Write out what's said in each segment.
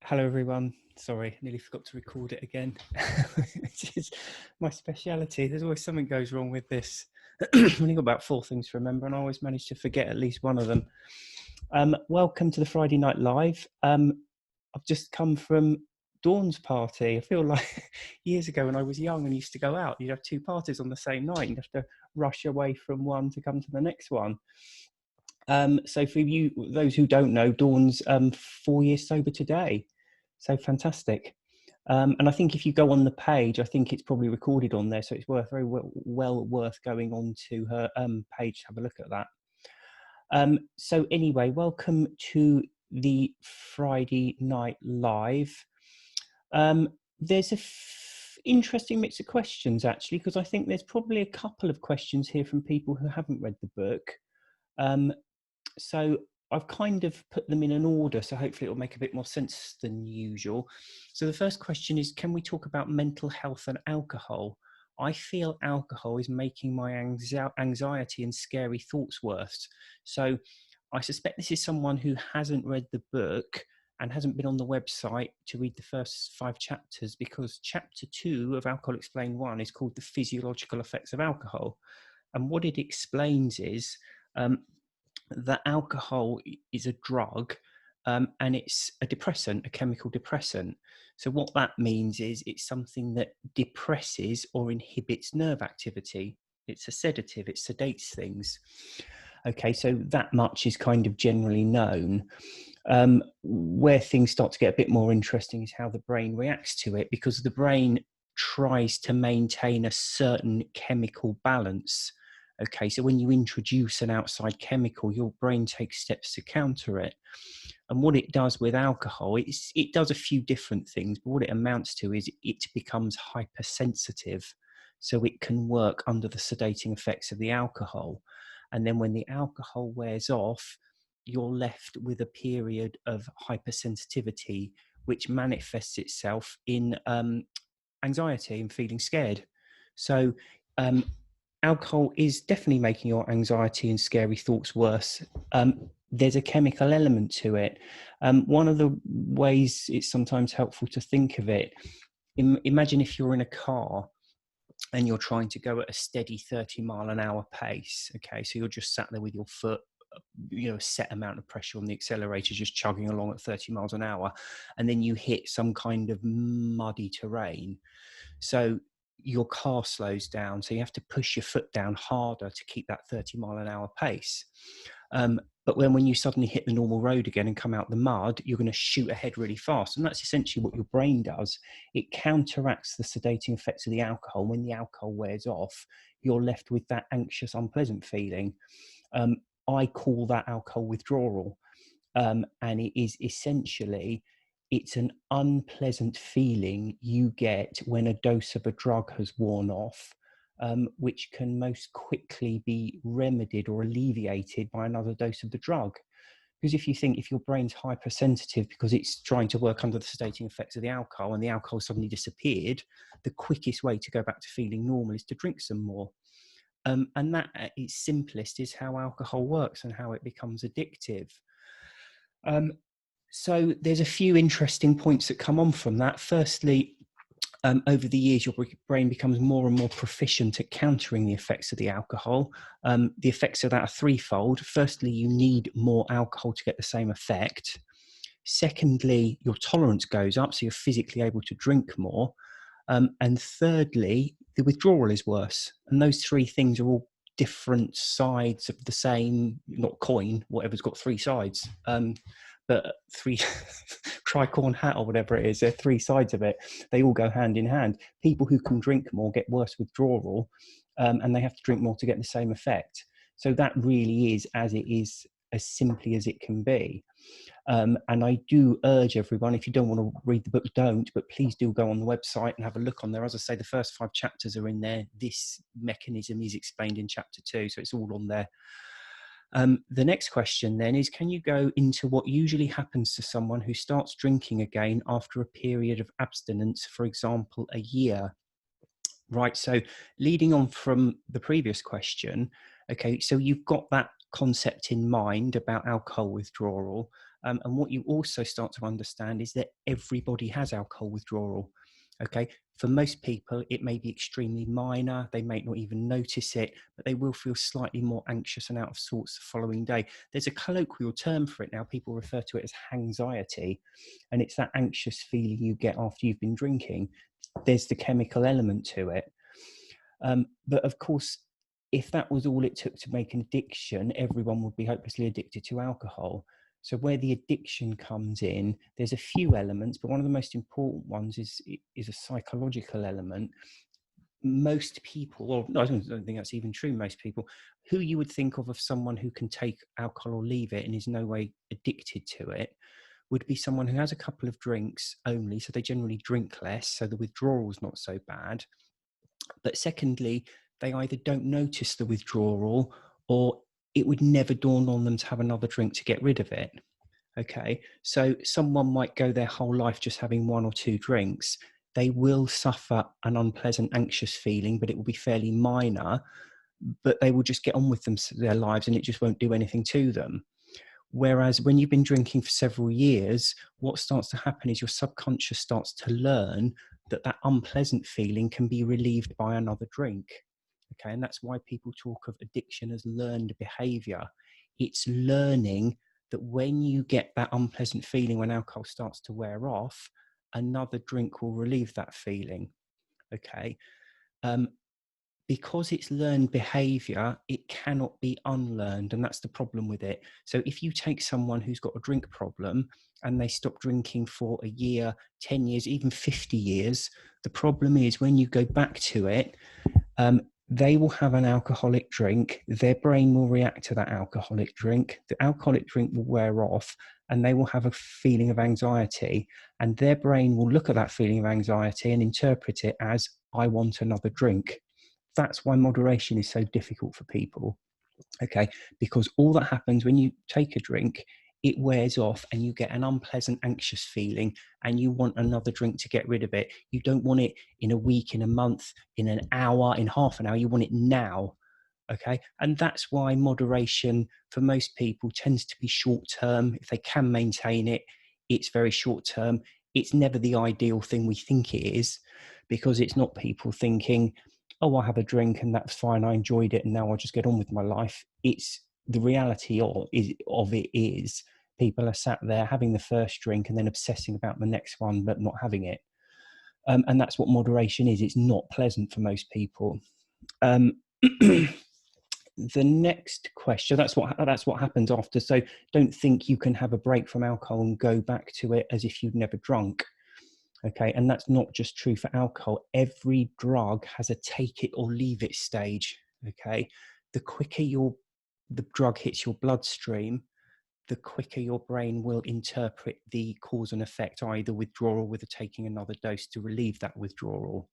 Hello everyone. Sorry, nearly forgot to record it again. Which is my speciality. There's always something goes wrong with this. I've only got about 4 things to remember, and I always manage to forget at least one of them. Welcome to the Friday Night Live. I've just come from Dawn's party. I feel like years ago when I was young and used to go out, you'd have 2 parties on the same night. You'd have to rush away from one to come to the next one. So for you, those who don't know, Dawn's 4 years sober today. So fantastic. And I think if you go on the page, I think it's probably recorded on there. So it's very well worth going on to her page to have a look at that. So anyway, welcome to the Friday Night Live. There's a interesting mix of questions, actually, because I think there's probably a couple of questions here from people who haven't read the book. So I've kind of put them in an order, so hopefully it'll make a bit more sense than usual. So the first question is, can we talk about mental health and alcohol? I feel alcohol is making my anxiety and scary thoughts worse. So I suspect this is someone who hasn't read the book and hasn't been on the website to read the first 5 chapters, because chapter 2 of Alcohol Explained 1 is called The Physiological Effects of Alcohol. And what it explains is that alcohol is a drug, and it's a depressant, a chemical depressant. So what that means is it's something that depresses or inhibits nerve activity. It's a sedative, it sedates things. Okay, so that much is kind of generally known. Where things start to get a bit more interesting is how the brain reacts to it, because the brain tries to maintain a certain chemical balance. Okay, so when you introduce an outside chemical, your brain takes steps to counter it. And what it does with alcohol, it does a few different things, but what it amounts to is it becomes hypersensitive. So it can work under the sedating effects of the alcohol. And then when the alcohol wears off, you're left with a period of hypersensitivity, which manifests itself in anxiety and feeling scared. So alcohol is definitely making your anxiety and scary thoughts worse. There's a chemical element to it. One of the ways it's sometimes helpful to think of it, imagine if you're in a car and you're trying to go at a steady 30-mile-an-hour pace. Okay, so you're just sat there with your foot, a set amount of pressure on the accelerator, just chugging along at 30 miles an hour, and then you hit some kind of muddy terrain. So your car slows down, so you have to push your foot down harder to keep that 30-mile-an-hour pace. But when you suddenly hit the normal road again and come out the mud, you're going to shoot ahead really fast. And that's essentially what your brain does. It counteracts the sedating effects of the alcohol. When the alcohol wears off, you're left with that anxious, unpleasant feeling. I call that alcohol withdrawal. And it is essentially, it's an unpleasant feeling you get when a dose of a drug has worn off, which can most quickly be remedied or alleviated by another dose of the drug. Because if your brain's hypersensitive because it's trying to work under the sedating effects of the alcohol and the alcohol suddenly disappeared, the quickest way to go back to feeling normal is to drink some more. And that at its simplest is how alcohol works and how it becomes addictive. So there's a few interesting points that come on from that. Firstly, over the years, your brain becomes more and more proficient at countering the effects of the alcohol. The effects of that are threefold. Firstly, you need more alcohol to get the same effect. Secondly, your tolerance goes up, so you're physically able to drink more. And thirdly, the withdrawal is worse. And those 3 things are all different sides of the same, not coin, whatever's got 3 sides. But 3 tricorn hat or whatever it is, there are 3 sides of it. They all go hand in hand. People who can drink more get worse withdrawal, and they have to drink more to get the same effect. So that really is as simply as it can be. And I do urge everyone, if you don't want to read the book, don't, but please do go on the website and have a look on there. As I say, the first 5 chapters are in there. This mechanism is explained in chapter 2, so it's all on there. The next question then is, can you go into what usually happens to someone who starts drinking again after a period of abstinence, for example, a year? Right, so leading on from the previous question, okay, so you've got that concept in mind about alcohol withdrawal. And what you also start to understand is that everybody has alcohol withdrawal. Okay, for most people, it may be extremely minor. They may not even notice it, but they will feel slightly more anxious and out of sorts the following day. There's a colloquial term for it now. People refer to it as hangxiety, and it's that anxious feeling you get after you've been drinking. There's the chemical element to it. But of course, if that was all it took to make an addiction, everyone would be hopelessly addicted to alcohol. So where the addiction comes in, there's a few elements, but one of the most important ones is a psychological element. Most people, or no, I don't think that's even true, most people, who you would think of someone who can take alcohol or leave it and is no way addicted to it, would be someone who has a couple of drinks only, so they generally drink less, so the withdrawal is not so bad. But secondly, they either don't notice the withdrawal, or it would never dawn on them to have another drink to get rid of it. Okay, so someone might go their whole life just having one or two drinks. They will suffer an unpleasant, anxious feeling, but it will be fairly minor, but they will just get on with their lives and it just won't do anything to them. Whereas when you've been drinking for several years, what starts to happen is your subconscious starts to learn that that unpleasant feeling can be relieved by another drink. Okay, and that's why people talk of addiction as learned behavior. It's learning that when you get that unpleasant feeling when alcohol starts to wear off, another drink will relieve that feeling. Okay. Because it's learned behavior, it cannot be unlearned. And that's the problem with it. So if you take someone who's got a drink problem and they stop drinking for a year, 10 years, even 50 years, the problem is when you go back to it, they will have an alcoholic drink. Their brain will react to that alcoholic drink. The alcoholic drink will wear off and they will have a feeling of anxiety. And their brain will look at that feeling of anxiety and interpret it as, I want another drink. That's why moderation is so difficult for people. Okay, because all that happens when you take a drink, it wears off and you get an unpleasant, anxious feeling and you want another drink to get rid of it. You don't want it in a week, in a month, in an hour, in half an hour. You want it now. Okay, and that's why moderation for most people tends to be short term. If they can maintain it, it's very short term. It's never the ideal thing we think it is, because it's not people thinking, oh, I have a drink and that's fine, I enjoyed it and now I'll just get on with my life. It's the reality of it is people are sat there having the first drink and then obsessing about the next one but not having it. And that's what moderation is. It's not pleasant for most people. The next question, that's what happens after. So don't think you can have a break from alcohol and go back to it as if you'd never drunk. Okay, and that's not just true for alcohol. Every drug has a take it or leave it stage. Okay, the quicker the drug hits your bloodstream, the quicker your brain will interpret the cause and effect, either withdrawal with taking another dose to relieve that withdrawal.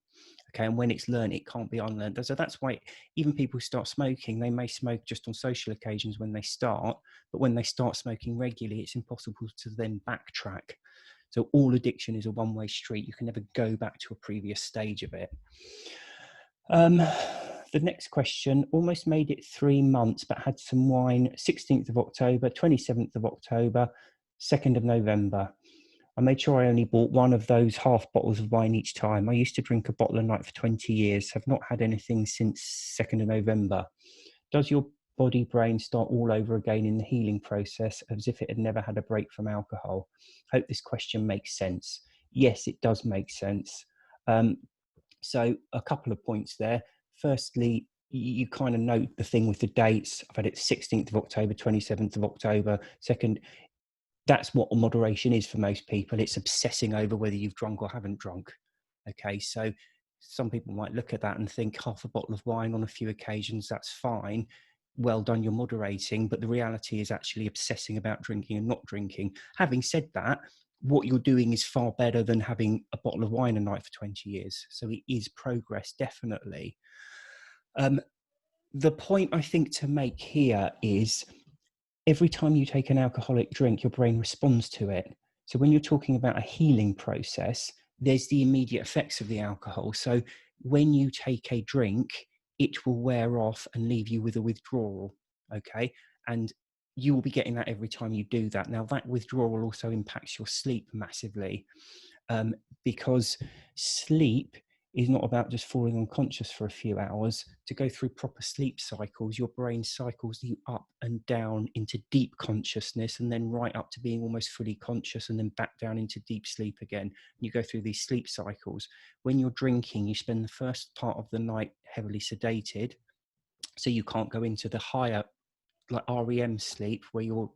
Okay, and when it's learned, it can't be unlearned. So that's why even people who start smoking, they may smoke just on social occasions when they start, but when they start smoking regularly, it's impossible to then backtrack. So all addiction is a one-way street. You can never go back to a previous stage of it. The next question, almost made it 3 months, but had some wine 16th of October, 27th of October, 2nd of November. I made sure I only bought one of those half bottles of wine each time. I used to drink a bottle a night for 20 years, have not had anything since 2nd of November. Does your body brain start all over again in the healing process as if it had never had a break from alcohol? Hope this question makes sense. Yes, it does make sense. So a couple of points there. Firstly, you kind of note the thing with the dates. I've had it 16th of October, 27th of October, 2nd. That's what moderation is for most people. It's obsessing over whether you've drunk or haven't drunk. Okay, so some people might look at that and think half a bottle of wine on a few occasions, that's fine. Well done, you're moderating. But the reality is actually obsessing about drinking and not drinking. Having said that, what you're doing is far better than having a bottle of wine a night for 20 years. So it is progress, definitely. The point I think to make here is every time you take an alcoholic drink, your brain responds to it. So when you're talking about a healing process, there's the immediate effects of the alcohol. So when you take a drink, it will wear off and leave you with a withdrawal. Okay. And you will be getting that every time you do that. Now, that withdrawal also impacts your sleep massively, because sleep is not about just falling unconscious for a few hours. To go through proper sleep cycles, your brain cycles you up and down into deep consciousness, and then right up to being almost fully conscious, and then back down into deep sleep again. And you go through these sleep cycles. When you're drinking, you spend the first part of the night heavily sedated, so you can't go into the higher, like REM sleep, where you're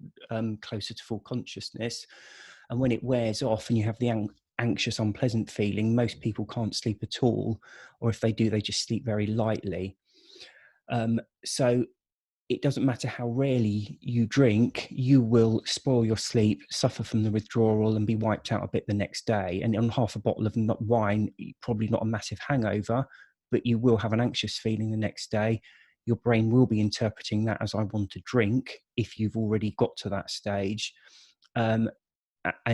closer to full consciousness. And when it wears off and you have the anxious, unpleasant feeling, most people can't sleep at all, or if they do, they just sleep very lightly. So it doesn't matter how rarely you drink, you will spoil your sleep, suffer from the withdrawal, and be wiped out a bit the next day. And on half a bottle of wine, probably not a massive hangover, but you will have an anxious feeling the next day. Your brain will be interpreting that as I want to drink, if you've already got to that stage. And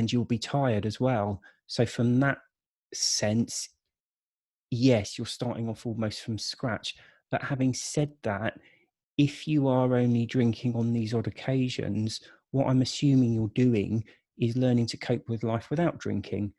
you'll be tired as well. So from that sense, yes, you're starting off almost from scratch. But having said that, if you are only drinking on these odd occasions, what I'm assuming you're doing is learning to cope with life without drinking,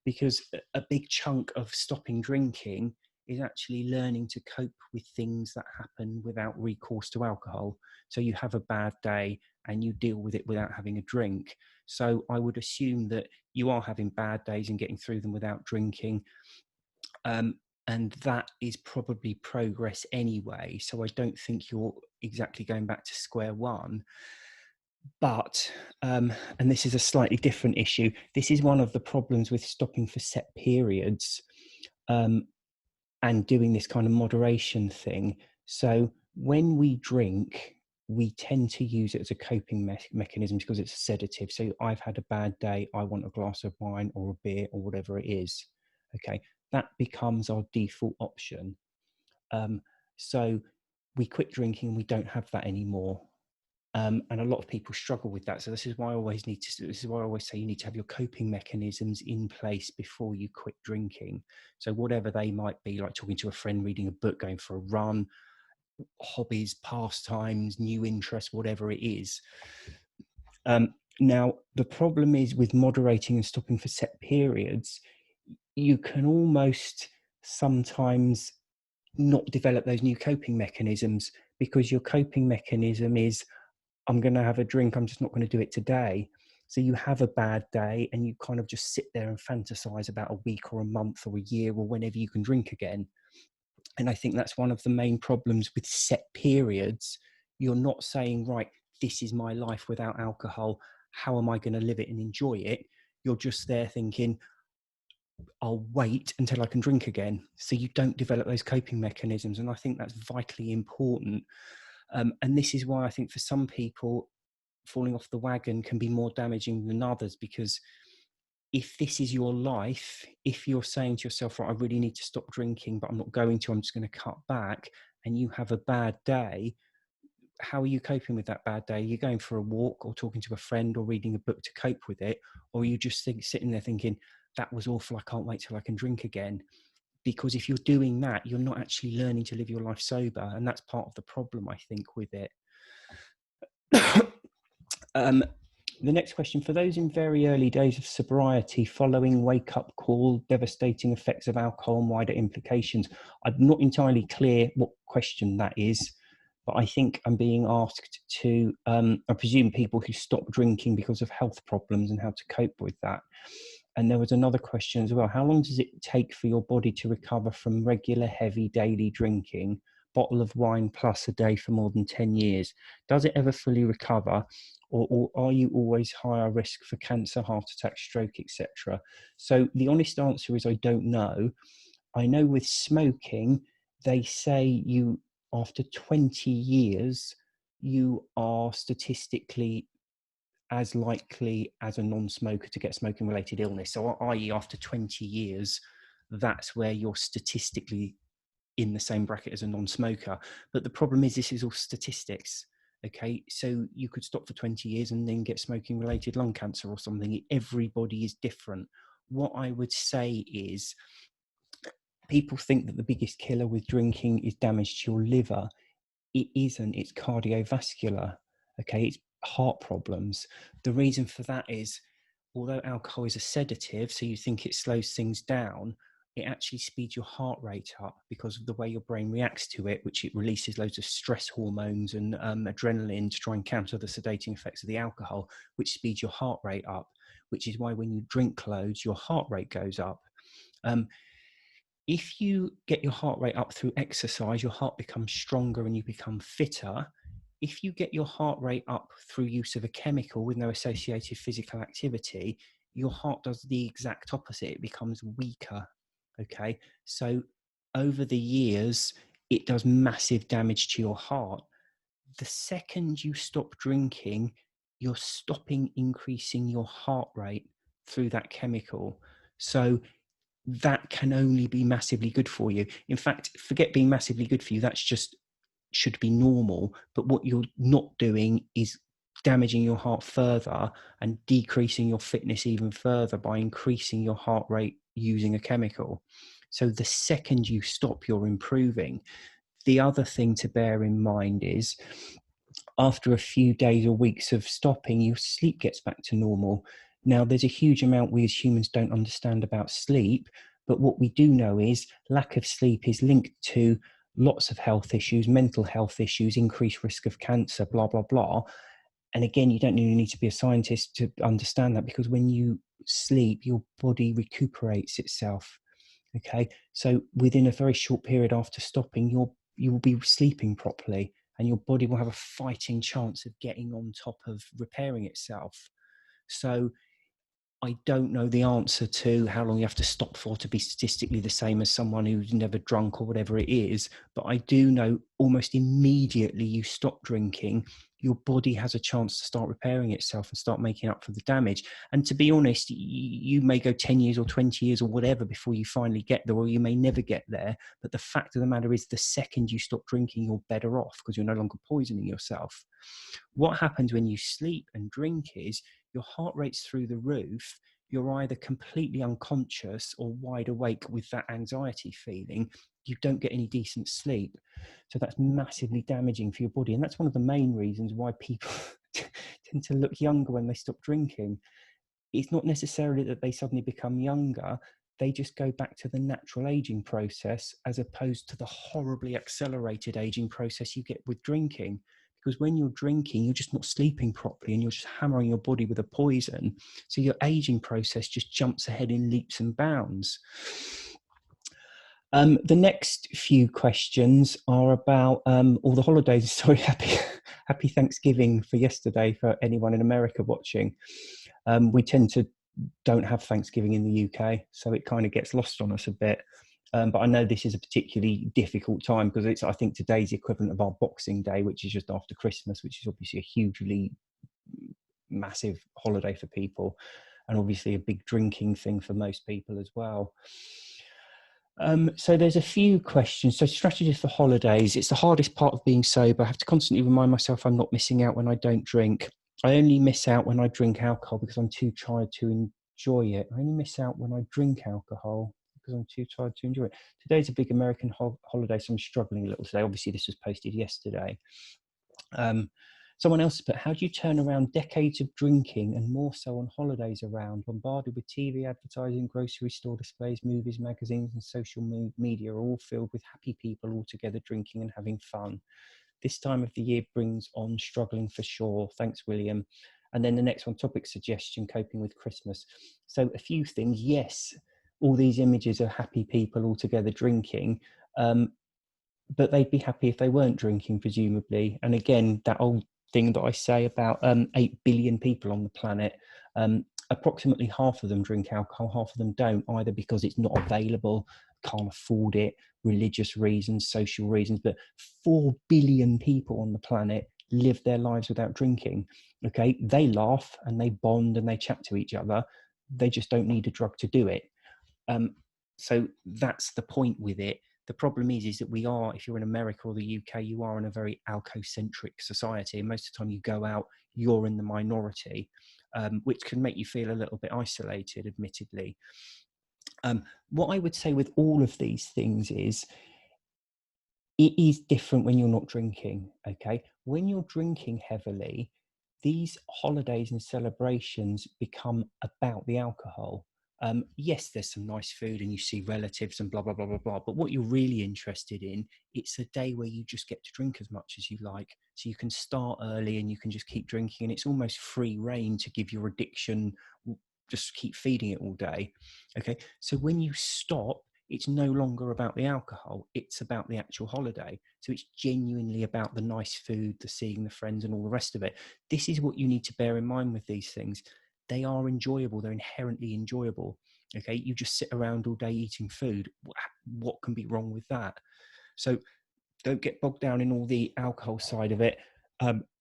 because a big chunk of stopping drinking is actually learning to cope with things that happen without recourse to alcohol. So you have a bad day and you deal with it without having a drink. So I would assume that you are having bad days and getting through them without drinking. And that is probably progress anyway. So I don't think you're exactly going back to square one. But, and this is a slightly different issue, this is one of the problems with stopping for set periods, and doing this kind of moderation thing. So when we drink, we tend to use it as a coping mechanism because it's a sedative. So I've had a bad day, I want a glass of wine or a beer or whatever it is. Okay, that becomes our default option. So we quit drinking and we don't have that anymore. And a lot of people struggle with that. So this is why I always say you need to have your coping mechanisms in place before you quit drinking. So whatever they might be, like talking to a friend, reading a book, going for a run, hobbies, pastimes, new interests, whatever it is. Now, the problem is with moderating and stopping for set periods, you can almost sometimes not develop those new coping mechanisms, because your coping mechanism is, I'm going to have a drink, I'm just not going to do it today. So you have a bad day and you kind of just sit there and fantasize about a week or a month or a year or whenever you can drink again. And I think that's one of the main problems with set periods. You're not saying, right, this is my life without alcohol, how am I going to live it and enjoy it? You're just there thinking, I'll wait until I can drink again. So you don't develop those coping mechanisms. And I think that's vitally important. And this is why I think for some people, falling off the wagon can be more damaging than others, because if this is your life, if you're saying to yourself, right, I really need to stop drinking, but I'm not going to, I'm just going to cut back, and you have a bad day, how are you coping with that bad day? You're going for a walk or talking to a friend or reading a book to cope with it, or you just sitting there thinking, that was awful, I can't wait till I can drink again. Because if you're doing that, you're not actually learning to live your life sober, and that's part of the problem, I think, with it. The next question, for those in very early days of sobriety, following wake-up call, devastating effects of alcohol and wider implications. I'm not entirely clear what question that is, but I think I'm being asked to, I presume people who stop drinking because of health problems and how to cope with that. And there was another question as well. How long does it take for your body to recover from regular, heavy, daily drinking, bottle of wine plus a day for more than 10 years? Does it ever fully recover? Or are you always higher risk for cancer, heart attack, stroke, etc.? So the honest answer is I don't know. I know with smoking, they say you, after 20 years, you are statistically as likely as a non-smoker to get smoking related illness. So i.e. after 20 years, that's where you're statistically in the same bracket as a non-smoker. But the problem is, this is all statistics. Okay, so you could stop for 20 years and then get smoking related lung cancer or something. Everybody is different. What I would say is, people think that the biggest killer with drinking is damage to your liver. It isn't, it's cardiovascular. Okay, it's heart problems. The reason for that is, although alcohol is a sedative, so you think it slows things down, it actually speeds your heart rate up because of the way your brain reacts to it, which it releases loads of stress hormones and adrenaline to try and counter the sedating effects of the alcohol, which speeds your heart rate up, which is why when you drink loads, your heart rate goes up. Um, if you get your heart rate up through exercise, your heart becomes stronger and you become fitter. If you get your heart rate up through use of a chemical with no associated physical activity, your heart does the exact opposite. It becomes weaker. Okay. So over the years, it does massive damage to your heart. The second you stop drinking, you're stopping increasing your heart rate through that chemical. So that can only be massively good for you. In fact, forget being massively good for you. That's just should be normal. But what you're not doing is damaging your heart further and decreasing your fitness even further by increasing your heart rate using a chemical. So the second you stop, you're improving. The other thing to bear in mind is after a few days or weeks of stopping, your sleep gets back to normal. Now, there's a huge amount we as humans don't understand about sleep, but what we do know is lack of sleep is linked to lots of health issues, mental health issues, increased risk of cancer, blah, blah, blah. And again, you don't really need to be a scientist to understand that, because when you sleep, your body recuperates itself. Okay, so within a very short period after stopping, you will be sleeping properly, and your body will have a fighting chance of getting on top of repairing itself. So I don't know the answer to how long you have to stop for to be statistically the same as someone who's never drunk or whatever it is. But I do know almost immediately you stop drinking, your body has a chance to start repairing itself and start making up for the damage. And to be honest, you may go 10 years or 20 years or whatever before you finally get there, or you may never get there. But the fact of the matter is, the second you stop drinking, you're better off because you're no longer poisoning yourself. What happens when you sleep and drink is your heart rate's through the roof. You're either completely unconscious or wide awake with that anxiety feeling. You don't get any decent sleep. So that's massively damaging for your body. And that's one of the main reasons why people tend to look younger when they stop drinking. It's not necessarily that they suddenly become younger. They just go back to the natural aging process as opposed to the horribly accelerated aging process you get with drinking. Because when you're drinking, you're just not sleeping properly and you're just hammering your body with a poison. So your aging process just jumps ahead in leaps and bounds. The next few questions are about all the holidays. Sorry, happy Thanksgiving for yesterday for anyone in America watching. We tend to don't have Thanksgiving in the UK, so it kind of gets lost on us a bit. But I know this is a particularly difficult time because I think today's the equivalent of our Boxing Day, which is just after Christmas, which is obviously a hugely massive holiday for people, and obviously a big drinking thing for most people as well. So there's a few questions. So strategies for holidays. It's the hardest part of being sober. I have to constantly remind myself I'm not missing out when I don't drink. I only miss out when I drink alcohol because I'm too tired to enjoy it. I only miss out when I drink alcohol because I'm too tired to enjoy it. Today's a big American holiday, so I'm struggling a little today. Obviously, this was posted yesterday. Someone else put, how do you turn around decades of drinking and more so on holidays around, bombarded with TV advertising, grocery store displays, movies, magazines, and social media are all filled with happy people all together drinking and having fun. This time of the year brings on struggling for sure. Thanks, William. And then the next one, topic suggestion, coping with Christmas. So a few things. Yes, all these images of happy people all together drinking. But they'd be happy if they weren't drinking, presumably. And again, that old thing that I say about 8 billion people on the planet, approximately half of them drink alcohol, half of them don't, either because it's not available, can't afford it, religious reasons, social reasons. But 4 billion people on the planet live their lives without drinking. Okay, they laugh and they bond and they chat to each other. They just don't need a drug to do it. So that's the point with it. The problem is that we are, if you're in America or the UK, you are in a very alcocentric society. And most of the time you go out, you're in the minority, which can make you feel a little bit isolated, admittedly. What I would say with all of these things is, it is different when you're not drinking, okay? When you're drinking heavily, these holidays and celebrations become about the alcohol. Yes, there's some nice food and you see relatives and blah, blah, blah, blah, blah. But what you're really interested in, it's a day where you just get to drink as much as you like. So you can start early and you can just keep drinking, and it's almost free reign to give your addiction, just keep feeding it all day. Okay. So when you stop, it's no longer about the alcohol, it's about the actual holiday. So it's genuinely about the nice food, the seeing the friends and all the rest of it. This is what you need to bear in mind with these things. They are enjoyable, they're inherently enjoyable. Okay, you just sit around all day eating food. What can be wrong with that? So don't get bogged down in all the alcohol side of it.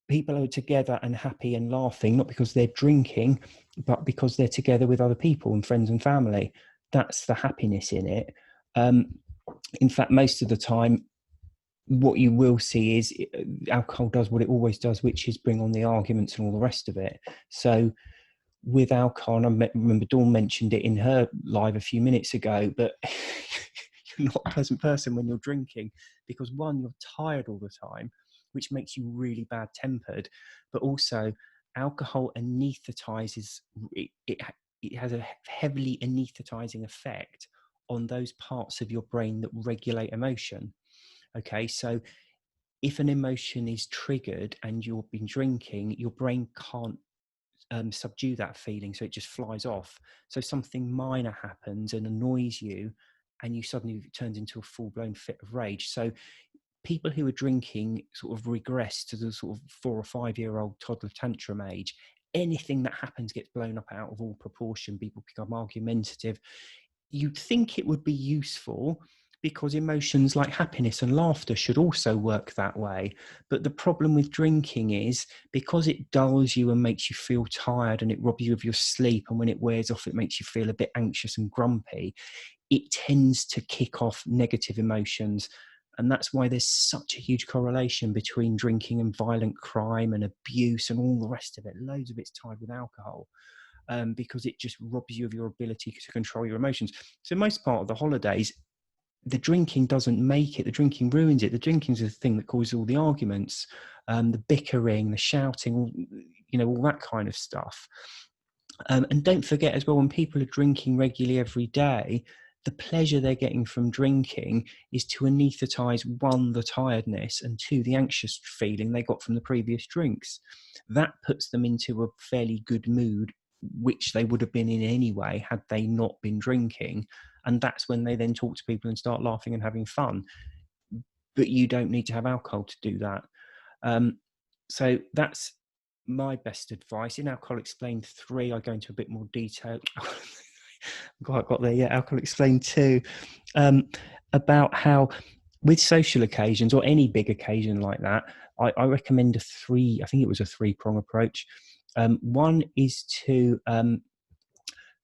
People are together and happy and laughing, not because they're drinking, but because they're together with other people and friends and family. That's the happiness in it. In fact, most of the time, what you will see is alcohol does what it always does, which is bring on the arguments and all the rest of it. So with alcohol, and I remember Dawn mentioned it in her live a few minutes ago, but you're not a pleasant person when you're drinking, because one, you're tired all the time, which makes you really bad tempered, but also alcohol anesthetizes, it has a heavily anesthetizing effect on those parts of your brain that regulate emotion. Okay, so if an emotion is triggered and you've been drinking, your brain can't subdue that feeling, so it just flies off. So something minor happens and annoys you, and you suddenly turns into a full-blown fit of rage. So people who are drinking sort of regress to the sort of 4 or 5 year old toddler tantrum age. Anything that happens gets blown up out of all proportion. People become argumentative. You'd think it would be useful, because emotions like happiness and laughter should also work that way. But the problem with drinking is, because it dulls you and makes you feel tired and it robs you of your sleep, and when it wears off, it makes you feel a bit anxious and grumpy, it tends to kick off negative emotions. And that's why there's such a huge correlation between drinking and violent crime and abuse and all the rest of it. Loads of it's tied with alcohol. Because it just robs you of your ability to control your emotions. So most part of the holidays, the drinking doesn't make it. The drinking ruins it. The drinking is the thing that causes all the arguments, the bickering, the shouting, all that kind of stuff. And don't forget as well, when people are drinking regularly every day, the pleasure they're getting from drinking is to anaesthetize, one, the tiredness, and two, the anxious feeling they got from the previous drinks. That puts them into a fairly good mood, which they would have been in anyway had they not been drinking. And that's when they then talk to people and start laughing and having fun. But you don't need to have alcohol to do that. So that's my best advice. In Alcohol Explained 3, I go into a bit more detail. got there, yeah. Alcohol Explained 2, about how with social occasions or any big occasion like that, I recommend I think it was a 3-prong approach. One is to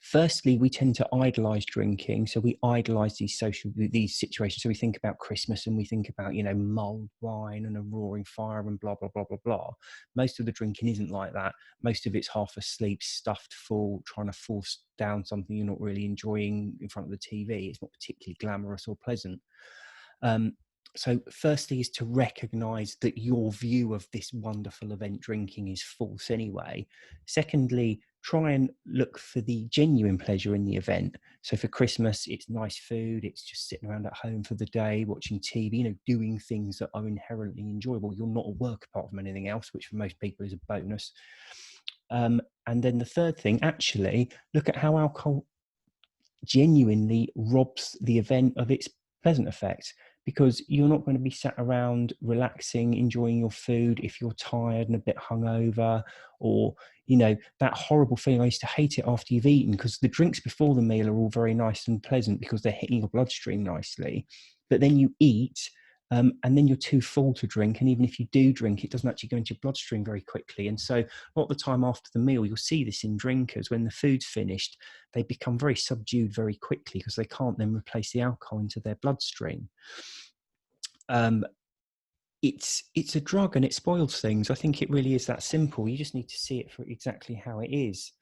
firstly, we tend to idolize drinking. So we idolize these situations. So we think about Christmas and we think about, mulled wine and a roaring fire and blah, blah, blah, blah, blah. Most of the drinking isn't like that. Most of it's half asleep, stuffed full, trying to force down something you're not really enjoying in front of the TV. It's not particularly glamorous or pleasant. So firstly is to recognize that your view of this wonderful event drinking is false anyway. Secondly, try and look for the genuine pleasure in the event. So for Christmas, it's nice food, it's just sitting around at home for the day, watching TV, doing things that are inherently enjoyable. You're not at work apart from anything else, which for most people is a bonus. And then the third thing, actually, look at how alcohol genuinely robs the event of its pleasant effect, because you're not going to be sat around relaxing, enjoying your food if you're tired and a bit hungover, or that horrible feeling. I used to hate it after you've eaten, because the drinks before the meal are all very nice and pleasant because they're hitting your bloodstream nicely, but then you eat, and then you're too full to drink, and even if you do drink, it doesn't actually go into your bloodstream very quickly. And so a lot of the time after the meal, you'll see this in drinkers, when the food's finished, they become very subdued very quickly because they can't then replace the alcohol into their bloodstream. It's a drug and it spoils things. I think it really is that simple. You just need to see it for exactly how it is.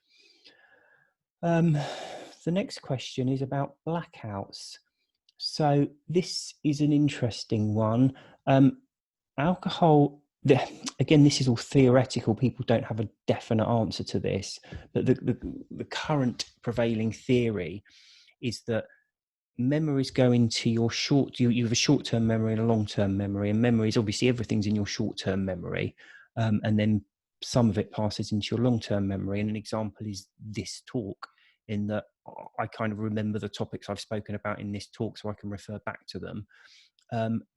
The next question is about blackouts. So this is an interesting one. Alcohol again, this is all theoretical. People don't have a definite answer to this, but the current prevailing theory is that memories go into your you have a short-term memory and a long-term memory, and memory is obviously everything's in your short-term memory, and then some of it passes into your long-term memory. And an example is this talk, in that I kind of remember the topics I've spoken about in this talk, so I can refer back to them,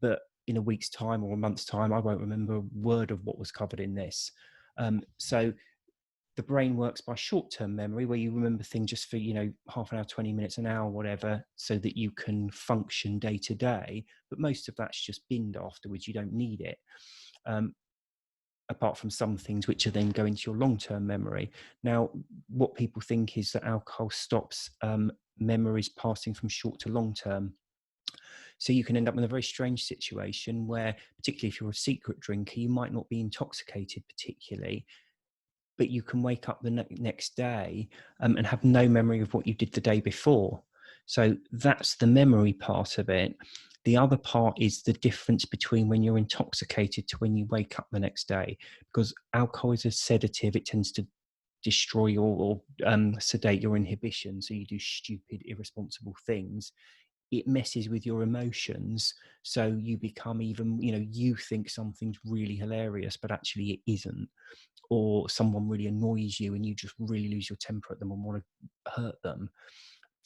but in a week's time or a month's time I won't remember a word of what was covered in this. So the brain works by short-term memory, where you remember things just for, half an hour, 20 minutes, an hour, whatever, so that you can function day to day. But most of that's just binned afterwards. You don't need it, apart from some things which are then going to your long-term memory. Now, what people think is that alcohol stops memories passing from short to long-term. So you can end up in a very strange situation where, particularly if you're a secret drinker, you might not be intoxicated particularly, but you can wake up the next day and have no memory of what you did the day before. So that's the memory part of it. The other part is the difference between when you're intoxicated to when you wake up the next day, because alcohol is a sedative. It tends to destroy or sedate your inhibition. So you do stupid, irresponsible things. It messes with your emotions. So you become even, you think something's really hilarious, but actually it isn't. Or someone really annoys you and you just really lose your temper at them and want to hurt them.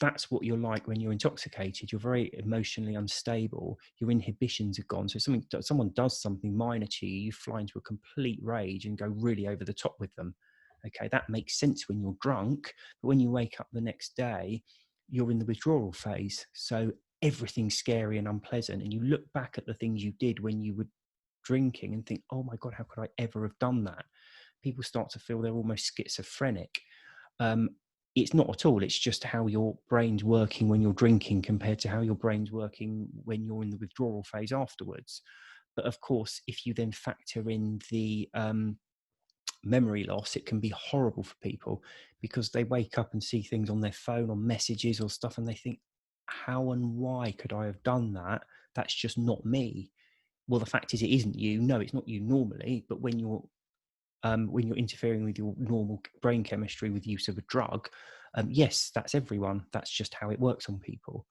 That's what you're like when you're intoxicated. You're very emotionally unstable. Your inhibitions are gone. So someone does something minor to you, you fly into a complete rage and go really over the top with them. Okay, that makes sense when you're drunk, but when you wake up the next day, you're in the withdrawal phase. So everything's scary and unpleasant. And you look back at the things you did when you were drinking and think, oh my God, how could I ever have done that? People start to feel they're almost schizophrenic. It's not at all. It's just how your brain's working when you're drinking compared to how your brain's working when you're in the withdrawal phase afterwards. But of course, if you then factor in the memory loss, it can be horrible for people, because they wake up and see things on their phone or messages or stuff, and they think, how and why could I have done that? That's just not me. Well, the fact is, it isn't you. No, it's not you normally, but when you're interfering with your normal brain chemistry with use of a drug, yes, that's everyone. That's just how it works on people.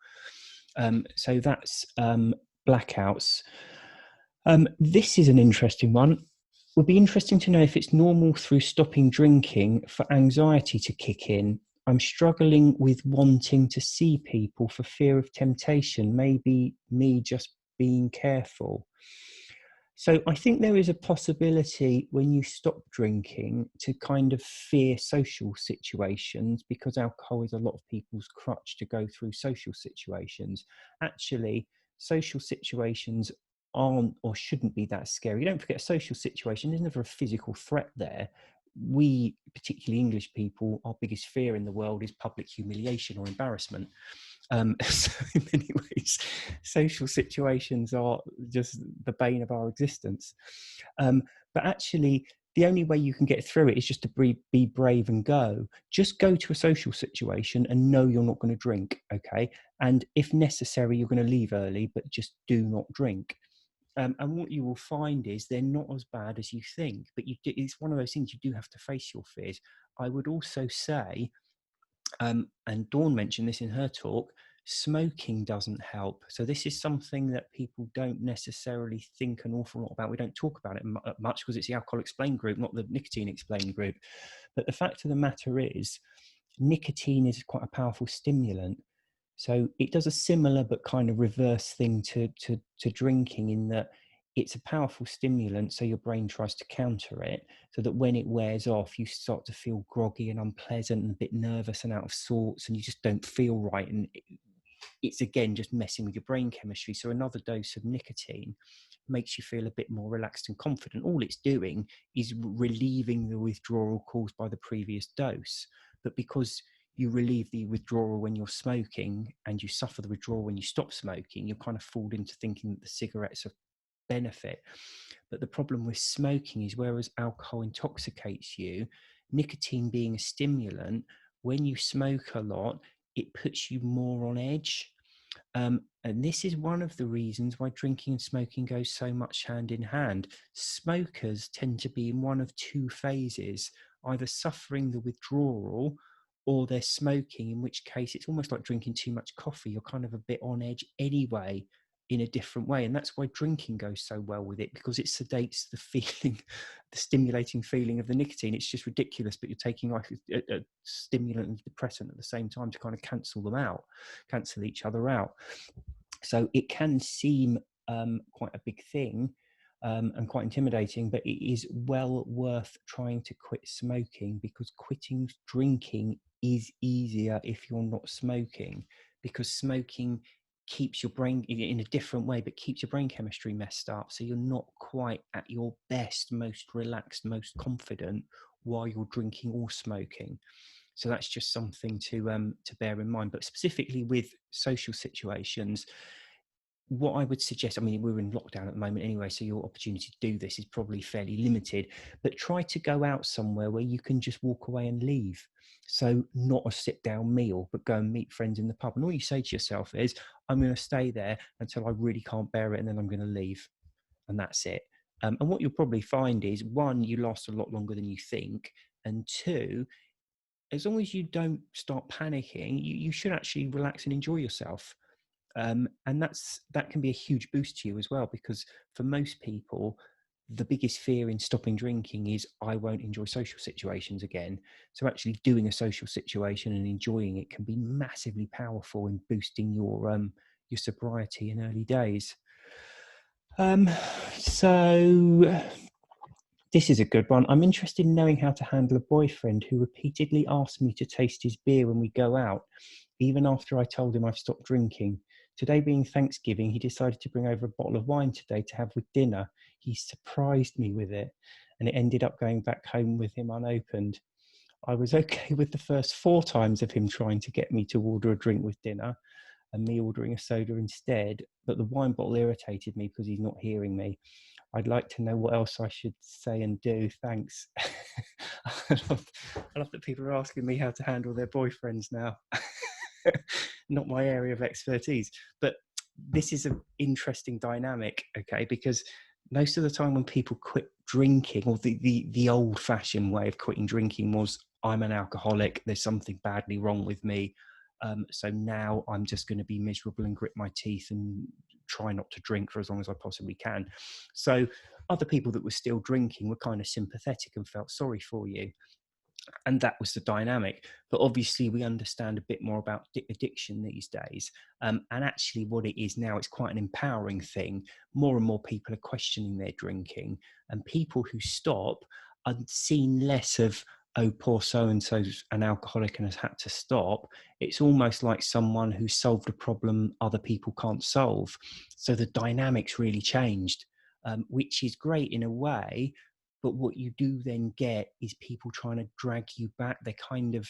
So that's blackouts. This is an interesting one. It would be interesting to know if it's normal through stopping drinking for anxiety to kick in. I'm struggling with wanting to see people for fear of temptation. Maybe me just being careful. So I think there is a possibility when you stop drinking to kind of fear social situations, because alcohol is a lot of people's crutch to go through social situations. Actually, social situations aren't or shouldn't be that scary. Don't forget, a social situation, there's never a physical threat there. We, particularly English people, our biggest fear in the world is public humiliation or embarrassment. So in many ways, social situations are just the bane of our existence. But actually, the only way you can get through it is just to be brave and go. Just go to a social situation and know you're not going to drink, okay? And if necessary, you're going to leave early, but just do not drink. And what you will find is they're not as bad as you think, but it's one of those things, you do have to face your fears. I would also say, and Dawn mentioned this in her talk, smoking doesn't help. So this is something that people don't necessarily think an awful lot about. We don't talk about it much because it's the Alcohol Explained group, not the Nicotine Explained group. But the fact of the matter is, nicotine is quite a powerful stimulant. So it does a similar but kind of reverse thing to drinking, in that it's a powerful stimulant, so your brain tries to counter it, so that when it wears off, you start to feel groggy and unpleasant and a bit nervous and out of sorts, and you just don't feel right. And it's again just messing with your brain chemistry. So another dose of nicotine makes you feel a bit more relaxed and confident. All it's doing is relieving the withdrawal caused by the previous dose. But because you relieve the withdrawal when you're smoking and you suffer the withdrawal when you stop smoking, you're kind of fooled into thinking that the cigarettes are benefit. But the problem with smoking is, whereas alcohol intoxicates you, nicotine being a stimulant, when you smoke a lot, it puts you more on edge. And this is one of the reasons why drinking and smoking goes so much hand in hand. Smokers tend to be in one of two phases, either suffering the withdrawal or they're smoking, in which case it's almost like drinking too much coffee. You're kind of a bit on edge anyway, in a different way. And that's why drinking goes so well with it, because it sedates the feeling, the stimulating feeling of the nicotine. It's just ridiculous, but you're taking like a stimulant and depressant at the same time to kind of cancel each other out. So it can seem quite a big thing and quite intimidating, but it is well worth trying to quit smoking, because quitting drinking is easier if you're not smoking, because smoking keeps your brain in a different way, but keeps your brain chemistry messed up. So you're not quite at your best, most relaxed, most confident while you're drinking or smoking. So that's just something to bear in mind. But specifically with social situations, what I would suggest, I mean, we're in lockdown at the moment anyway, so your opportunity to do this is probably fairly limited, but try to go out somewhere where you can just walk away and leave. So not a sit down meal, but go and meet friends in the pub. And all you say to yourself is, I'm going to stay there until I really can't bear it, and then I'm going to leave. And that's it. And what you'll probably find is, one, you last a lot longer than you think. And two, as long as you don't start panicking, you should actually relax and enjoy yourself. And that can be a huge boost to you as well, because for most people, the biggest fear in stopping drinking is, I won't enjoy social situations again. So actually doing a social situation and enjoying it can be massively powerful in boosting your sobriety in early days. So this is a good one. I'm interested in knowing how to handle a boyfriend who repeatedly asks me to taste his beer when we go out, even after I told him I've stopped drinking. Today being Thanksgiving, he decided to bring over a bottle of wine today to have with dinner. He surprised me with it, and it ended up going back home with him unopened. I was okay with the first 4 times of him trying to get me to order a drink with dinner and me ordering a soda instead, but the wine bottle irritated me because he's not hearing me. I'd like to know what else I should say and do. Thanks. I love that people are asking me how to handle their boyfriends now. Not my area of expertise, but this is an interesting dynamic, okay? Because most of the time when people quit drinking, or the old-fashioned way of quitting drinking was, I'm an alcoholic, there's something badly wrong with me, so now I'm just going to be miserable and grit my teeth and try not to drink for as long as I possibly can. So other people that were still drinking were kind of sympathetic and felt sorry for you. And that was the dynamic. But obviously we understand a bit more about addiction these days. And actually what it is now, it's quite an empowering thing. More and more people are questioning their drinking, and people who stop are seen less of, oh, poor so-and-so's an alcoholic and has had to stop. It's almost like someone who solved a problem other people can't solve. So the dynamics really changed, which is great in a way. But what you do then get is people trying to drag you back. They're kind of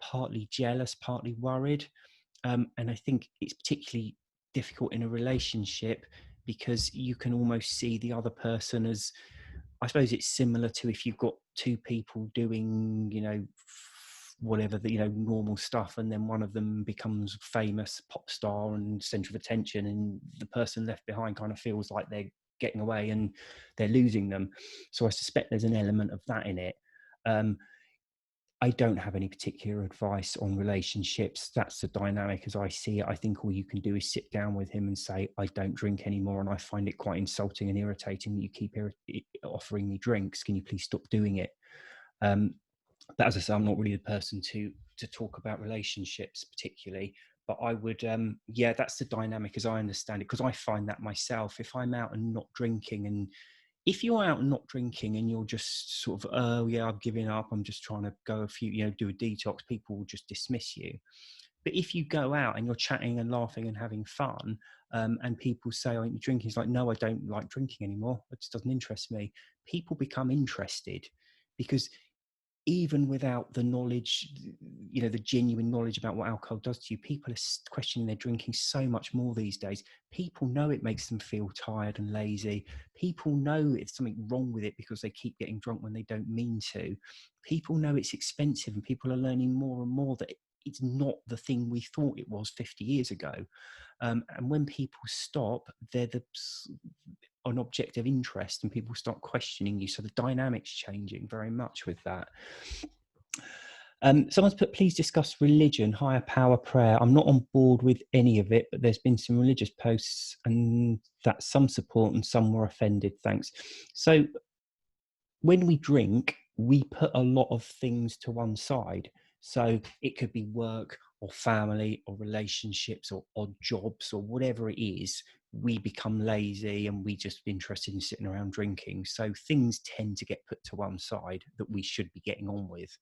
partly jealous, partly worried. And I think it's particularly difficult in a relationship, because you can almost see the other person as, I suppose it's similar to if you've got two people doing, whatever the, normal stuff, and then one of them becomes famous pop star and center of attention, and the person left behind kind of feels like they're getting away and they're losing them. So I suspect there's an element of that in it. I don't have any particular advice on relationships. That's the dynamic as I see it. I think all you can do is sit down with him and say, I don't drink anymore, and I find it quite insulting and irritating that you keep offering me drinks. Can you please stop doing it? But as I say, I'm not really the person to talk about relationships particularly. But I would, yeah, that's the dynamic as I understand it, because I find that myself. If I'm out and not drinking, and if you're out and not drinking and you're just sort of, oh yeah, I'm giving up, I'm just trying to go a few, do a detox, people will just dismiss you. But if you go out and you're chatting and laughing and having fun, and people say, aren't you drinking? It's like, no, I don't like drinking anymore. It just doesn't interest me. People become interested, because even without the knowledge, the genuine knowledge about what alcohol does to you, people are questioning their drinking so much more these days. People know it makes them feel tired and lazy. People know it's something wrong with it because they keep getting drunk when they don't mean to. People know it's expensive, and people are learning more and more that it's not the thing we thought it was 50 years ago. And when people stop, they're an object of interest, and people start questioning you. So the dynamic's changing very much with that. Someone's put, please discuss religion, higher power, prayer. I'm not on board with any of it, but there's been some religious posts and that some support and some were offended. Thanks. So when we drink, we put a lot of things to one side. So it could be work or family or relationships or odd jobs or whatever it is. We become lazy and we just interested in sitting around drinking. So things tend to get put to one side that we should be getting on with.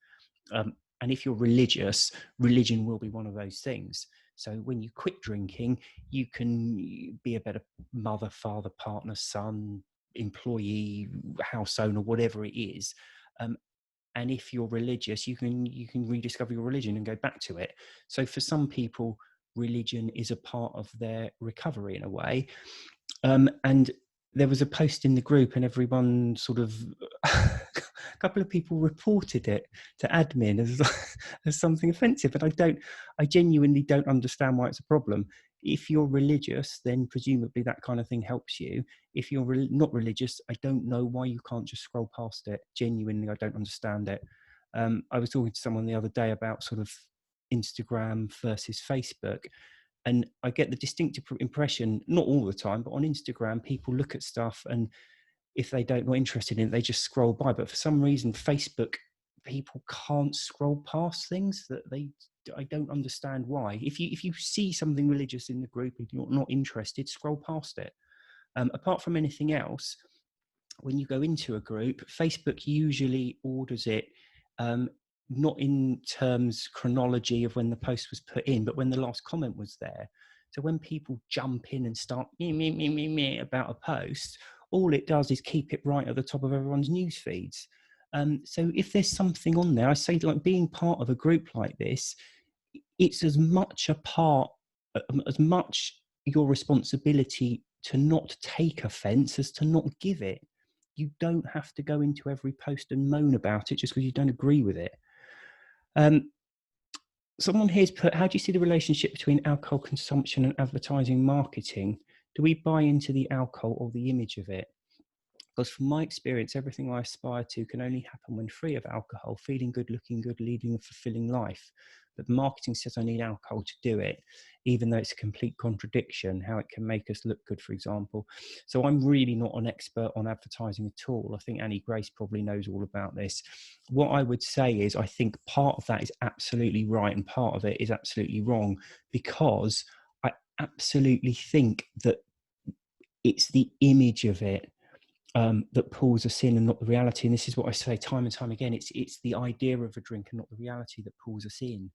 And if you're religious, religion will be one of those things. So when you quit drinking, you can be a better mother, father, partner, son, employee, house owner, whatever it is. And if you're religious, you can rediscover your religion and go back to it. So for some people, religion is a part of their recovery in a way. And there was a post in the group and everyone sort of, a couple of people reported it to admin as something offensive. And I genuinely don't understand why it's a problem. If you're religious, then presumably that kind of thing helps you. If you're not religious, I don't know why you can't just scroll past it. Genuinely, I don't understand it. I was talking to someone the other day about sort of Instagram versus Facebook. And I get the distinctive impression, not all the time, but on Instagram, people look at stuff and if they don't not interested in it, they just scroll by. But for some reason, Facebook, people can't scroll past things that I don't understand why. If you see something religious in the group and you're not interested, scroll past it. Apart from anything else, when you go into a group, Facebook usually orders it, not in terms chronology of when the post was put in, but when the last comment was there. So when people jump in and start me about a post, all it does is keep it right at the top of everyone's news feeds. So if there's something on there, I say, like, being part of a group like this, it's as much your responsibility to not take offense as to not give it. You don't have to go into every post and moan about it just because you don't agree with it. Someone here's put, how do you see the relationship between alcohol consumption and advertising marketing? Do we buy into the alcohol or the image of it? Because from my experience, everything I aspire to can only happen when free of alcohol, feeling good, looking good, leading a fulfilling life. But the marketing says I need alcohol to do it, even though it's a complete contradiction, how it can make us look good, for example. So I'm really not an expert on advertising at all. I think Annie Grace probably knows all about this. What I would say is I think part of that is absolutely right and part of it is absolutely wrong, because I absolutely think that it's the image of it that pulls us in and not the reality. And this is what I say time and time again. It's the idea of a drink and not the reality that pulls us in.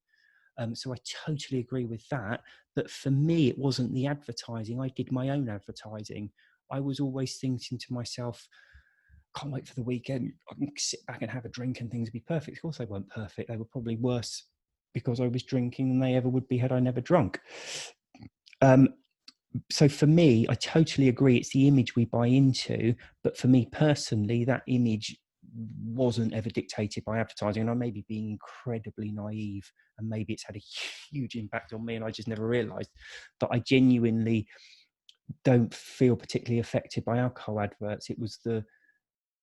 So I totally agree with that. But for me, it wasn't the advertising. I did my own advertising. I was always thinking to myself, can't wait for the weekend. I can sit back and have a drink and things would be perfect. Of course they weren't perfect. They were probably worse because I was drinking than they ever would be had I never drunk. So for me, I totally agree. It's the image we buy into. But for me personally, that image wasn't ever dictated by advertising. And I may be being incredibly naive and maybe it's had a huge impact on me and I just never realized. But I genuinely don't feel particularly affected by alcohol adverts. It was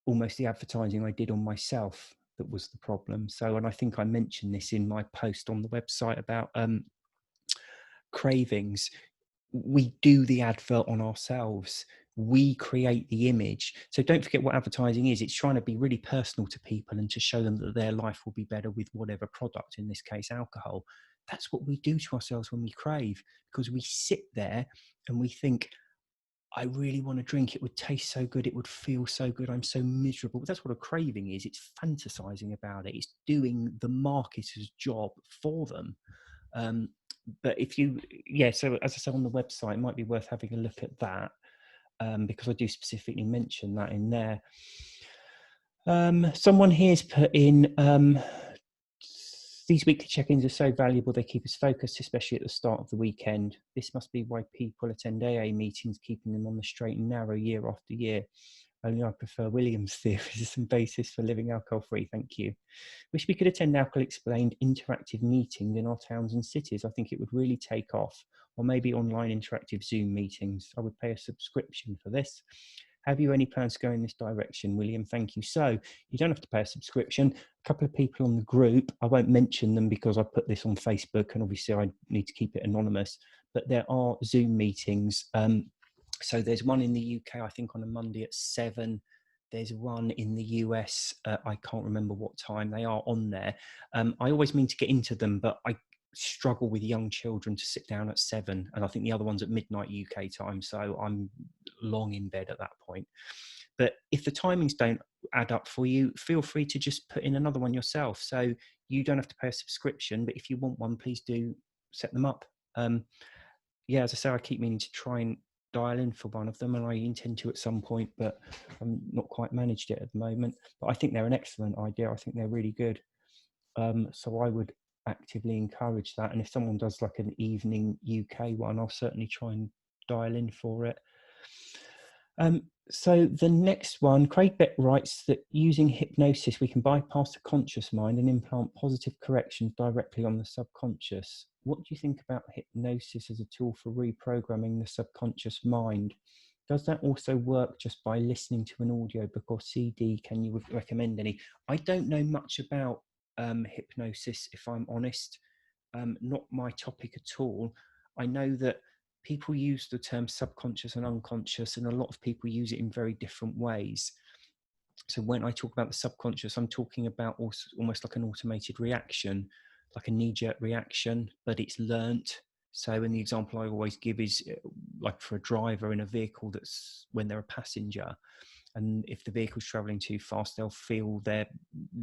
almost the advertising I did on myself that was the problem. So, and I think I mentioned this in my post on the website about cravings. We do the advert on ourselves. We create the image. So don't forget what advertising is. It's trying to be really personal to people and to show them that their life will be better with whatever product, in this case, alcohol. That's what we do to ourselves when we crave, because we sit there and we think, I really want to drink. It would taste so good. It would feel so good. I'm so miserable. That's what a craving is. It's fantasizing about it. It's doing the marketer's job for them. But so as I said on the website, it might be worth having a look at that, because I do specifically mention that in there. Someone here's put in, these weekly check-ins are so valuable. They keep us focused, especially at the start of the weekend. This must be why people attend AA meetings, keeping them on the straight and narrow year after year. Only I prefer William's theories and basis for living alcohol-free. Thank you. Wish we could attend Alcohol Explained interactive meetings in our towns and cities. I think it would really take off. Or maybe online interactive Zoom meetings. I would pay a subscription for this. Have you any plans to go in this direction, William? Thank you. So you don't have to pay a subscription. A couple of people on the group, I won't mention them because I put this on Facebook and obviously I need to keep it anonymous, but there are Zoom meetings. So there's one in the UK, I think on a Monday at 7. There's one in the US, I can't remember what time. They are on there. I always mean to get into them, but I struggle with young children to sit down at 7. And I think the other one's at midnight UK time. So I'm long in bed at that point. But if the timings don't add up for you, feel free to just put in another one yourself. So you don't have to pay a subscription, but if you want one, please do set them up. Yeah, as I say, I keep meaning to try and dial in for one of them, and I intend to at some point, but I'm not quite managed it at the moment. But I think they're an excellent idea. I think they're really good. So I would actively encourage that. And if someone does like an evening UK one, I'll certainly try and dial in for it. So the next one, Craig Beck writes that using hypnosis, we can bypass the conscious mind and implant positive corrections directly on the subconscious. What do you think about hypnosis as a tool for reprogramming the subconscious mind? Does that also work just by listening to an audiobook or CD? Can you recommend any? I don't know much about hypnosis, if I'm honest. Not my topic at all. I know that people use the term subconscious and unconscious, and a lot of people use it in very different ways. So when I talk about the subconscious, I'm talking about almost like an automated reaction, like a knee-jerk reaction, but it's learnt. So in the example I always give is like for a driver in a vehicle that's when they're a passenger, and if the vehicle's traveling too fast, they'll feel their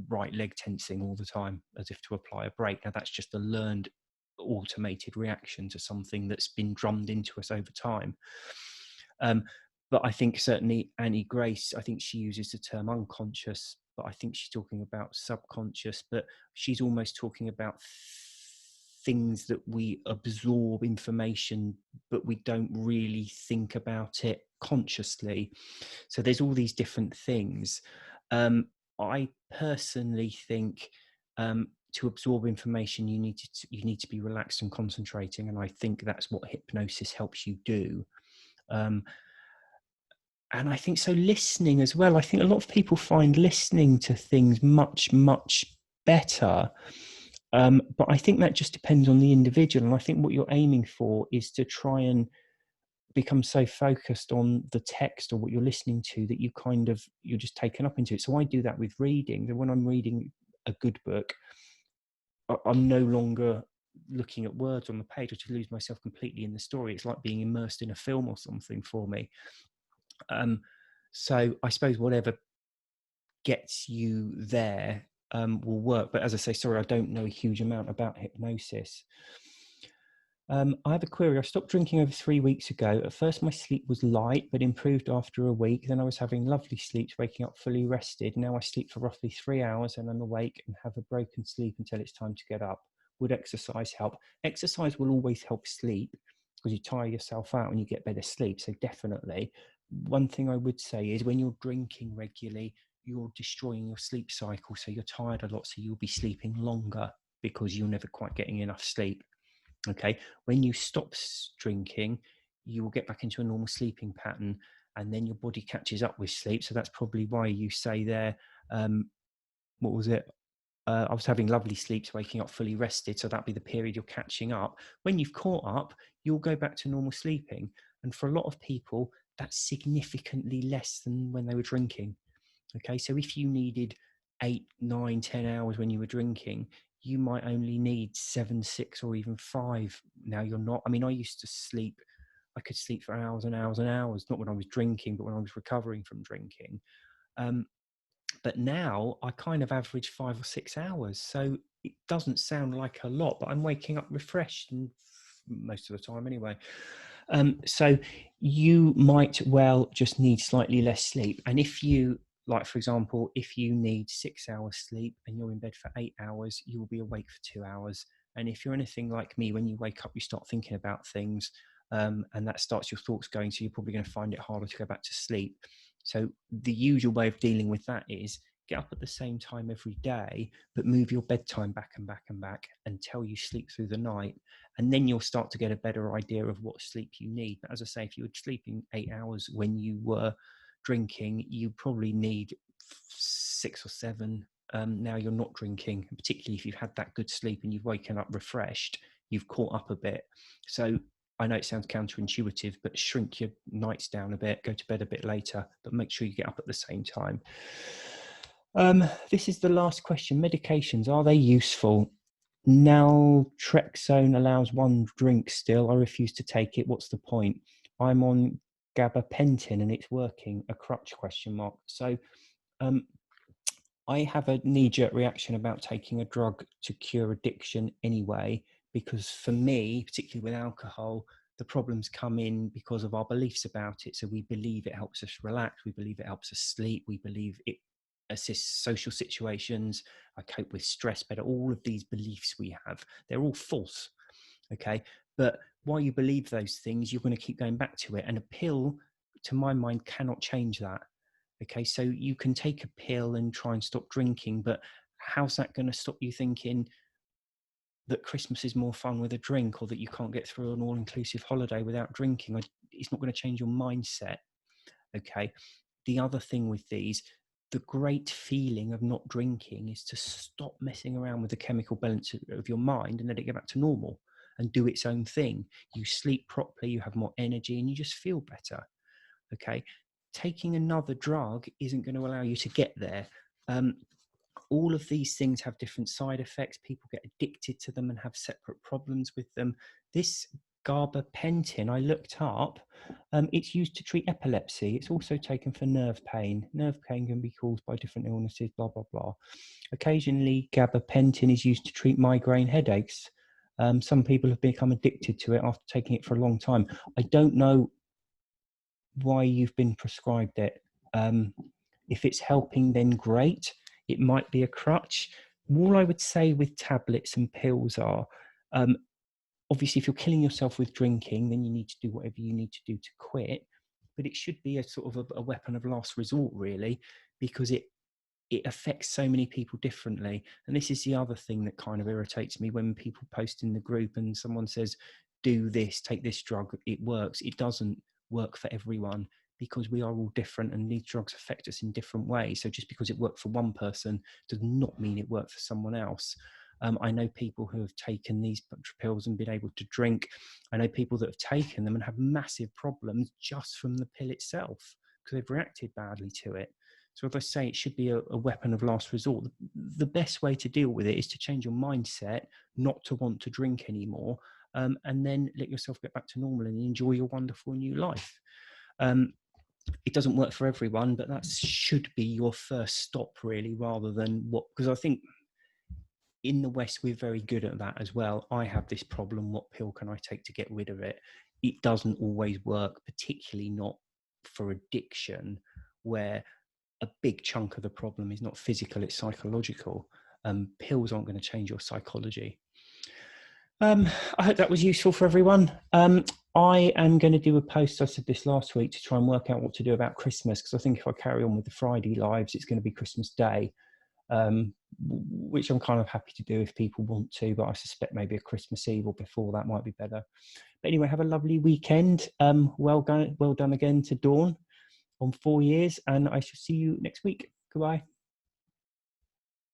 right leg tensing all the time as if to apply a brake. Now that's just a learned automated reaction to something that's been drummed into us over time. But I think certainly Annie Grace, I think she uses the term unconscious, but I think she's talking about subconscious, but she's almost talking about things that we absorb information, but we don't really think about it consciously. So there's all these different things. I personally think to absorb information, you need to be relaxed and concentrating, and I think that's what hypnosis helps you do. And I think so listening as well. I think a lot of people find listening to things much, much better. But I think that just depends on the individual. And I think what you're aiming for is to try and become so focused on the text or what you're listening to that you're just taken up into it. So I do that with reading. That when I'm reading a good book, I'm no longer looking at words on the page. I just lose myself completely in the story. It's like being immersed in a film or something for me. So I suppose whatever gets you there will work. But as I say, sorry, I don't know a huge amount about hypnosis. I have a query. I stopped drinking over 3 weeks ago. At first, my sleep was light, but improved after a week. Then I was having lovely sleeps, waking up fully rested. Now I sleep for roughly 3 hours and I'm awake and have a broken sleep until it's time to get up. Would exercise help? Exercise will always help sleep because you tire yourself out and you get better sleep. So definitely. One thing I would say is when you're drinking regularly, you're destroying your sleep cycle. So you're tired a lot. So you'll be sleeping longer because you're never quite getting enough sleep. Okay, when you stop drinking, you will get back into a normal sleeping pattern, and then your body catches up with sleep. So that's probably why you say there, what was it? I was having lovely sleeps, waking up fully rested. So that'd be the period you're catching up. When you've caught up, you'll go back to normal sleeping. And for a lot of people, that's significantly less than when they were drinking. Okay, so if you needed 8, 9, 10 hours when you were drinking, you might only need 7, 6, or even 5. Now you're not. I mean, I used to sleep, I could sleep for hours and hours and hours, not when I was drinking, but when I was recovering from drinking. But now I kind of average 5 or 6 hours. So it doesn't sound like a lot, but I'm waking up refreshed and most of the time anyway. So you might well just need slightly less sleep. And if you, like, for example, if you need 6 hours sleep and you're in bed for 8 hours, you will be awake for 2 hours. And if you're anything like me, when you wake up, you start thinking about things and that starts your thoughts going. So you're probably going to find it harder to go back to sleep. So the usual way of dealing with that is get up at the same time every day, but move your bedtime back and back and back until you sleep through the night. And then you'll start to get a better idea of what sleep you need. But as I say, if you were sleeping 8 hours when you were drinking, you probably need 6 or 7. Now you're not drinking, and particularly if you've had that good sleep and you've woken up refreshed, you've caught up a bit. So I know it sounds counterintuitive, but shrink your nights down a bit, go to bed a bit later, but make sure you get up at the same time. This is the last question. Medications, are they useful? Naltrexone allows 1 drink still. I refuse to take it. What's the point? I'm on gabapentin and it's working. A crutch ? So I have a knee-jerk reaction about taking a drug to cure addiction anyway, because for me, particularly with alcohol, the problems come in because of our beliefs about it. So we believe it helps us relax, we believe it helps us sleep, we believe it assists social situations, I cope with stress better. All of these beliefs we have, they're all false, okay? But while you believe those things, you're going to keep going back to it. And a pill, to my mind, cannot change that. Okay, so you can take a pill and try and stop drinking, but how's that going to stop you thinking that Christmas is more fun with a drink, or that you can't get through an all-inclusive holiday without drinking? It's not going to change your mindset. Okay, the other thing with these, the great feeling of not drinking is to stop messing around with the chemical balance of your mind and let it get back to normal and do its own thing. You sleep properly, you have more energy, and you just feel better. Okay, taking another drug isn't going to allow you to get there. All of these things have different side effects. People get addicted to them and have separate problems with them. This gabapentin, I looked up, it's used to treat epilepsy. It's also taken for nerve pain. Nerve pain can be caused by different illnesses, blah, blah, blah. Occasionally, gabapentin is used to treat migraine headaches. Some people have become addicted to it after taking it for a long time. I don't know why you've been prescribed it. If it's helping, then great. It might be a crutch. All I would say with tablets and pills are, obviously, if you're killing yourself with drinking, then you need to do whatever you need to do to quit. But it should be a sort of a weapon of last resort, really, because it affects so many people differently. And this is the other thing that kind of irritates me when people post in the group and someone says, do this, take this drug, it works. It doesn't work for everyone, because we are all different and these drugs affect us in different ways. So just because it worked for one person does not mean it worked for someone else. I know people who have taken these pills and been able to drink. I know people that have taken them and have massive problems just from the pill itself because they've reacted badly to it. So as I say, it should be a weapon of last resort. The best way to deal with it is to change your mindset, not to want to drink anymore, and then let yourself get back to normal and enjoy your wonderful new life. It doesn't work for everyone, but that should be your first stop, really, rather than because I think in the West, we're very good at that as well. I have this problem. What pill can I take to get rid of it? It doesn't always work, particularly not for addiction, where a big chunk of the problem is not physical, it's psychological. Pills aren't going to change your psychology. I hope that was useful for everyone. I am going to do a post, I said this last week, to try and work out what to do about Christmas, because I think if I carry on with the Friday lives, it's going to be Christmas Day, which I'm kind of happy to do if people want to, but I suspect maybe a Christmas Eve or before that might be better. But anyway, have a lovely weekend. Well done again to Dawn on 4 years, and I shall see you next week. Goodbye.